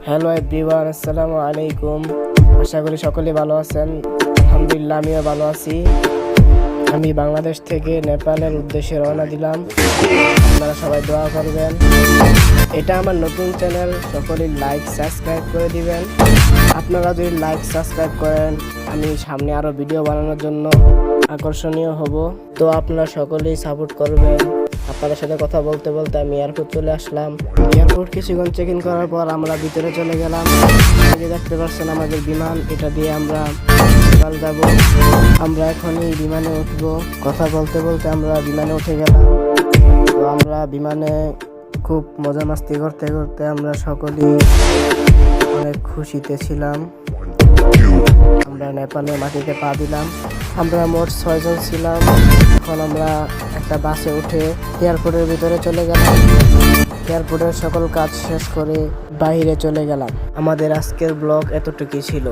Hello everyone, আসসালামু আলাইকুম। আশা করি সকলেই ভালো আছেন। আলহামদুলিল্লাহ, আমিও ভালো আছি। আমি বাংলাদেশ থেকে নেপালের উদ্দেশ্যে রওনা দিলাম। আপনারা সবাই দোয়া করবেন। এটা আমার নতুন চ্যানেল, সকলেই লাইক সাবস্ক্রাইব করে দিবেন। আপনারা যদি লাইক সাবস্ক্রাইব করেন, আমি সামনে আরও ভিডিও বানানোর জন্য আকর্ষণীয় হব। তো আপনারা সকলেই সাপোর্ট করবেন। আপনাদের সাথে কথা বলতে বলতে আমি এয়ারপোর্ট চলে আসলাম। এয়ারপোর্ট কিছুক্ষণ চেক ইন করার পর আমরা ভিতরে চলে গেলাম। এই দেখতে পাচ্ছেন আমাদের বিমান, এটা দিয়ে আমরা নেপাল যাব। আমরা এখনই বিমানে উঠবো। কথা বলতে বলতে আমরা বিমানে উঠে গেলাম। তো আমরা বিমানে খুব মজা মাস্তি করতে করতে আমরা সকলেই অনেক খুশিতে ছিলাম। আমরা নেপালের মাটিতে পা দিলাম। আমরা মোট 6 জন ছিলাম। এখন আমরা একটা বাসে উঠে এয়ারপোর্টের ভিতরে চলে গেলাম। এয়ারপোর্টের সকল কাজ শেষ করে বাইরে চলে গেলাম। আমাদের আজকের ব্লগ এতটুকুই ছিল।